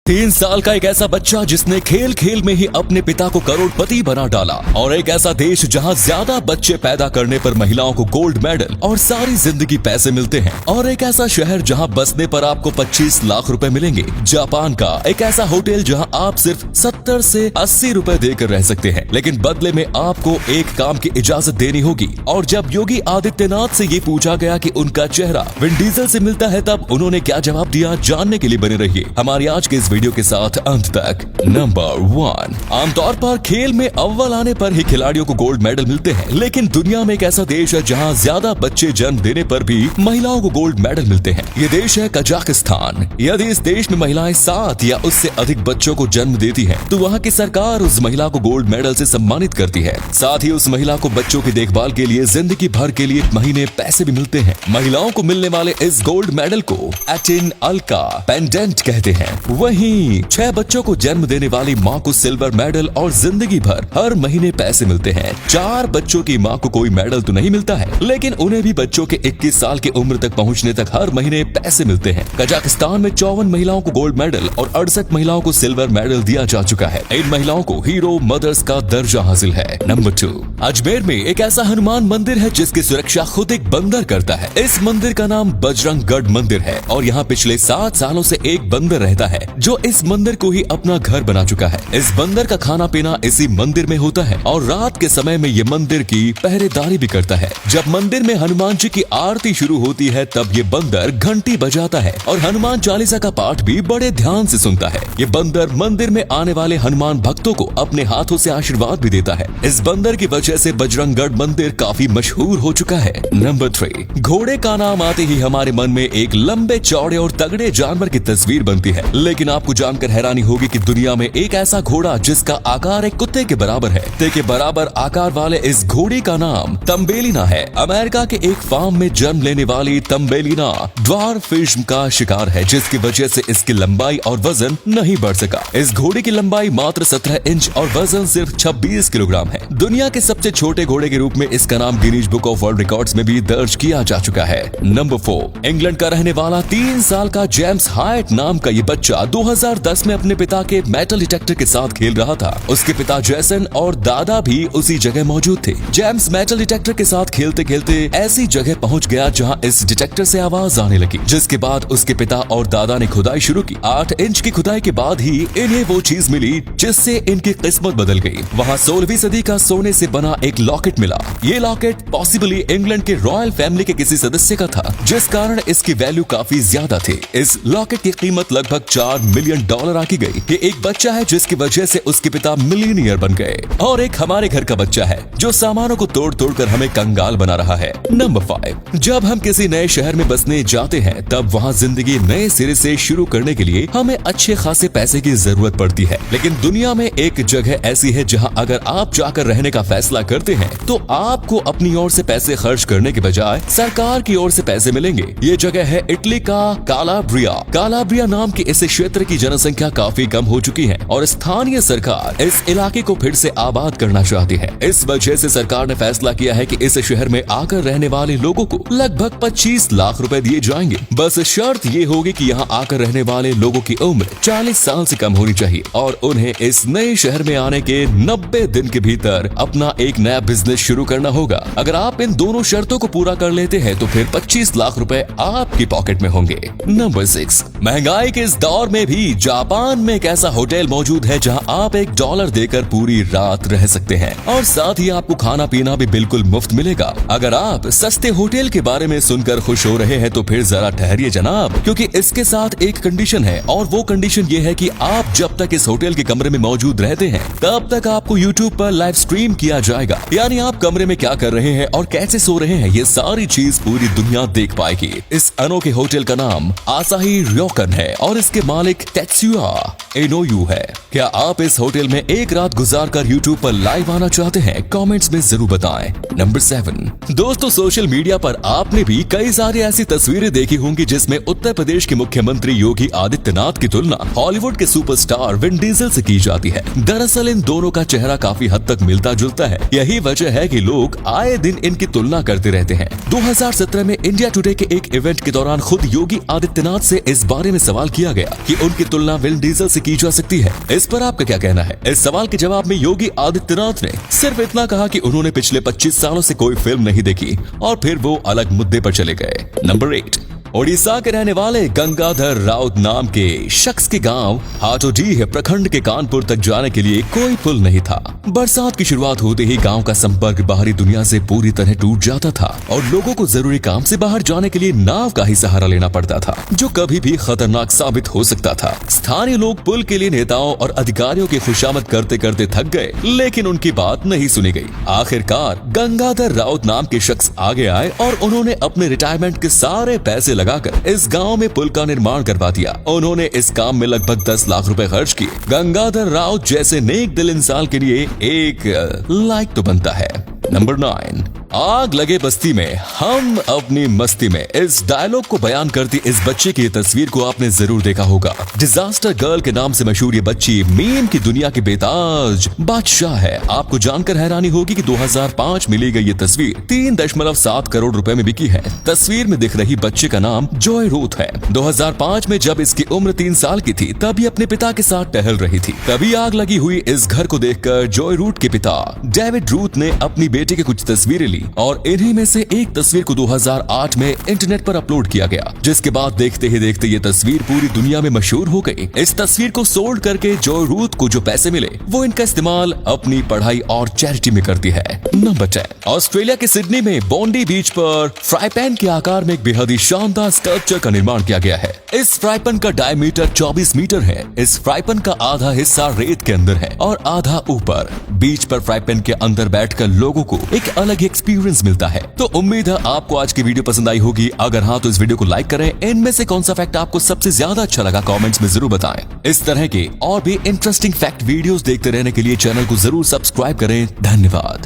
3 साल का एक ऐसा बच्चा जिसने खेल खेल में ही अपने पिता को करोड़पति बना डाला, और एक ऐसा देश जहां ज्यादा बच्चे पैदा करने पर महिलाओं को गोल्ड मेडल और सारी जिंदगी पैसे मिलते हैं, और एक ऐसा शहर जहां बसने पर आपको 25 लाख रुपए मिलेंगे। जापान का एक ऐसा होटल जहां आप सिर्फ 70 से 80 रुपए देकर रह सकते हैं, लेकिन बदले में आपको एक काम की इजाजत देनी होगी। और जब योगी आदित्यनाथ से ये पूछा गया कि उनका चेहरा विन डीजल से मिलता है, तब उन्होंने क्या जवाब दिया, जानने के लिए बने रहिए हमारी आज के इस वीडियो के साथ अंत तक। नंबर 1, आमतौर पर खेल में अव्वल आने पर ही खिलाड़ियों को गोल्ड मेडल मिलते हैं, लेकिन दुनिया में एक ऐसा देश है जहां ज्यादा बच्चे जन्म देने पर भी महिलाओं को गोल्ड मेडल मिलते हैं। ये देश है कजाकिस्तान। यदि इस देश में महिलाएं 7 या उससे अधिक बच्चों को जन्म देती हैं, तो वहां की सरकार उस महिला को गोल्ड मेडल से सम्मानित करती है। साथ ही उस महिला को बच्चों की देखभाल के लिए जिंदगी भर के लिए महीने पैसे भी मिलते हैं। महिलाओं को मिलने वाले इस गोल्ड मेडल को एटिन अल्का पेंडेंट कहते हैं। वहीं 6 बच्चों को जन्म देने वाली माँ को सिल्वर मेडल और जिंदगी भर हर महीने पैसे मिलते हैं। 4 बच्चों की माँ को कोई मेडल तो नहीं मिलता है, लेकिन उन्हें भी बच्चों के 21 साल की उम्र तक पहुँचने तक हर महीने पैसे मिलते हैं। कजाकिस्तान में 54 महिलाओं को गोल्ड मेडल और 68 महिलाओं को सिल्वर मेडल दिया जा चुका है। इन महिलाओं को हीरो मदर्स का दर्जा हासिल है। नंबर 2, अजमेर में एक ऐसा हनुमान मंदिर है जिसकी सुरक्षा खुद एक बंदर करता है। इस मंदिर का नाम बजरंगगढ़ मंदिर है, और यहाँ पिछले 7 सालों से एक बंदर रहता है जो इस मंदिर को ही अपना घर बना चुका है। इस बंदर का खाना पीना इसी मंदिर में होता है, और रात के समय में ये मंदिर की पहरेदारी भी करता है। जब मंदिर में हनुमान जी की आरती शुरू होती है, तब ये बंदर घंटी बजाता है और हनुमान चालीसा का पाठ भी बड़े ध्यान से सुनता है। ये बंदर मंदिर में आने वाले हनुमान भक्तों को अपने हाथों से आशीर्वाद भी देता है। इस बंदर की वजह से बजरंगगढ़ मंदिर काफी मशहूर हो चुका है। नंबर 3, घोड़े का नाम आते ही हमारे मन में एक लंबे चौड़े और तगड़े जानवर की तस्वीर बनती है, लेकिन आपको जानकर हैरानी होगी कि दुनिया में एक ऐसा घोड़ा जिसका आकार एक कुत्ते के बराबर है। कुत्ते के बराबर आकार वाले इस घोड़े का नाम तम्बेलिना है। अमेरिका के एक फार्म में जन्म लेने वाली तम्बेलिना ड्वार्फिज्म का शिकार है, जिसकी वजह से इसकी लंबाई और वजन नहीं बढ़ सका। इस घोड़े की लंबाई मात्र 17 इंच और वजन सिर्फ 26 किलोग्राम है। दुनिया के सबसे छोटे घोड़े के रूप में इसका नाम Guinness book of world records में भी दर्ज किया जा चुका है। नंबर 4, इंग्लैंड का रहने वाला 3 साल का जेम्स हाइट नाम का ये बच्चा 2010 में अपने पिता के मेटल डिटेक्टर के साथ खेल रहा था। उसके पिता जैसन और दादा भी उसी जगह मौजूद थे। जेम्स मेटल डिटेक्टर के साथ खेलते खेलते ऐसी जगह पहुंच गया जहां इस डिटेक्टर से आवाज आने लगी, जिसके बाद उसके पिता और दादा ने खुदाई शुरू की। 8 इंच की खुदाई के बाद ही इन्हें वो चीज मिली जिससे इनकी किस्मत बदल गई। वहाँ 16वीं सदी का सोने से बना एक लॉकेट मिला। ये लॉकेट पॉसिबली इंग्लैंड के रॉयल फैमिली के किसी सदस्य का था, जिस कारण इसकी वैल्यू काफी ज्यादा थी। इस लॉकेट की कीमत लगभग $4 मिलियन आकी गई। ये एक बच्चा है जिसकी वजह से उसके पिता मिलियनियर बन गए, और एक हमारे घर का बच्चा है जो सामानों को तोड़ तोड़ कर हमें कंगाल बना रहा है। नंबर 5, जब हम किसी नए शहर में बसने जाते हैं, तब वहाँ जिंदगी नए सिरे से शुरू करने के लिए हमें अच्छे खासे पैसे की जरूरत पड़ती है। लेकिन दुनिया में एक जगह ऐसी है जहाँ अगर आप जाकर रहने का फैसला करते हैं, तो आपको अपनी ओर से पैसे खर्च करने के बजाय सरकार की ओर से पैसे मिलेंगे। ये जगह है इटली का कालाब्रिया। कालाब्रिया नाम के इस क्षेत्र की जनसंख्या काफी कम हो चुकी है, और स्थानीय सरकार इस इलाके को फिर से आबाद करना चाहती है। इस वजह से सरकार ने फैसला किया है कि इस शहर में आकर रहने वाले लोगों को लगभग 25 लाख रुपए दिए जाएंगे। बस शर्त ये होगी कि यहाँ आकर रहने वाले लोगों की उम्र 40 साल से कम होनी चाहिए, और उन्हें इस नए शहर में आने के 90 दिन के भीतर अपना एक नया बिजनेस शुरू करना होगा। अगर आप इन दोनों शर्तों को पूरा कर लेते हैं, तो फिर 25 लाख रुपए आपकी पॉकेट में होंगे। नंबर 6, महंगाई के इस दौर में भी जापान में एक ऐसा होटल मौजूद है जहां आप $1 देकर पूरी रात रह सकते हैं, और साथ ही आपको खाना पीना भी बिल्कुल मुफ्त मिलेगा। अगर आप सस्ते होटल के बारे में सुनकर खुश हो रहे हैं, तो फिर जरा ठहरिए जनाब, क्योंकि इसके साथ एक कंडीशन है, और वो कंडीशन ये है कि आप जब तक इस होटल के कमरे में मौजूद रहते हैं, तब तक आपको YouTube पर लाइव स्ट्रीम किया जाएगा। यानी आप कमरे में क्या कर रहे हैं और कैसे सो रहे हैं, ये सारी चीज पूरी दुनिया देख पाएगी। इस अनोखे होटल का नाम आसाही रयोकन है, और इसके मालिक तेत्सुया इनोयू है। क्या आप इस होटल में एक रात गुजारकर YouTube पर लाइव आना चाहते हैं? कमेंट्स में जरूर बताएं। नंबर 7, दोस्तों, सोशल मीडिया पर आपने भी कई सारी ऐसी तस्वीरें देखी होंगी जिसमें उत्तर प्रदेश के मुख्यमंत्री योगी आदित्यनाथ की तुलना हॉलीवुड के सुपरस्टार विन डीजल से की जाती है। दरअसल इन दोनों का चेहरा काफी हद तक मिलता जुलता है। यही वजह है कि लोग आए दिन इनकी तुलना करते रहते हैं। 2017 में इंडिया टुडे के एक इवेंट के दौरान खुद योगी आदित्यनाथ से इस बारे में सवाल किया गया कि उनकी की तुलना विन डीजल से की जा सकती है। इस पर आपका क्या कहना है? इस सवाल के जवाब में योगी आदित्यनाथ ने सिर्फ इतना कहा कि उन्होंने पिछले 25 सालों से कोई फिल्म नहीं देखी और फिर वो अलग मुद्दे पर चले गए। नंबर 8, ओडिशा के रहने वाले गंगाधर राउत नाम के शख्स के गांव हाटोडीह प्रखंड के कानपुर तक जाने के लिए कोई पुल नहीं था। बरसात की शुरुआत होते ही गांव का संपर्क बाहरी दुनिया से पूरी तरह टूट जाता था और लोगों को जरूरी काम से बाहर जाने के लिए नाव का ही सहारा लेना पड़ता था, जो कभी भी खतरनाक साबित हो सकता था। स्थानीय लोग पुल के लिए नेताओं और अधिकारियों की खुशामद करते करते थक गए, लेकिन उनकी बात नहीं सुनी गई। आखिरकार गंगाधर राउत नाम के शख्स आगे आए और उन्होंने अपने रिटायरमेंट के सारे पैसे लगाकर इस गांव में पुल का निर्माण करवा दिया। उन्होंने इस काम में लगभग 10 लाख रुपए खर्च किए। गंगाधर राउत जैसे नेक दिल इंसान के लिए एक लाइक तो बनता है। नंबर 9, आग लगे बस्ती में हम अपनी मस्ती में। इस डायलॉग को बयान करती इस बच्चे की तस्वीर को आपने जरूर देखा होगा। डिजास्टर गर्ल के नाम से मशहूर ये बच्ची मीम की दुनिया की बेताज बादशाह है। आपको जानकर हैरानी होगी कि 2005 में ली गई ये तस्वीर 3.7 करोड़ रुपए में बिकी है। तस्वीर में दिख रही बच्चे का नाम जॉय रूथ है। 2005 में जब इसकी उम्र 3 साल की थी, तब ये अपने पिता के साथ टहल रही थी। तभी आग लगी हुई इस घर को देखकर जॉय रूथ के पिता डेविड रूथ ने अपनी बेटी की कुछ तस्वीरें ली और इन्हीं में से एक तस्वीर को 2008 में इंटरनेट पर अपलोड किया गया, जिसके बाद देखते ही देखते ये तस्वीर पूरी दुनिया में मशहूर हो गई। इस तस्वीर को सोल्ड करके जॉय रूथ को जो पैसे मिले वो इनका इस्तेमाल अपनी पढ़ाई और चैरिटी में करती है। नंबर 10, ऑस्ट्रेलिया के सिडनी में बॉन्डी बीच पर फ्राई पैन के आकार में एक बेहद ही शानदार स्कल्पचर का निर्माण किया गया है। इस फ्राई पैन का डायमीटर 24 मीटर है। इस फ्राई पैन का आधा हिस्सा रेत के अंदर है और आधा ऊपर। बीच पर फ्राई पैन के अंदर बैठकर लोगों को एक अलग एक्सपीरियंस मिलता है। तो उम्मीद है आपको आज की वीडियो पसंद आई होगी। अगर हाँ तो इस वीडियो को लाइक करें। इनमें से कौन सा फैक्ट आपको सबसे ज्यादा अच्छा लगा कमेंट्स में जरूर बताएं। इस तरह के और भी इंटरेस्टिंग फैक्ट वीडियोस देखते रहने के लिए चैनल को जरूर सब्सक्राइब करें। धन्यवाद।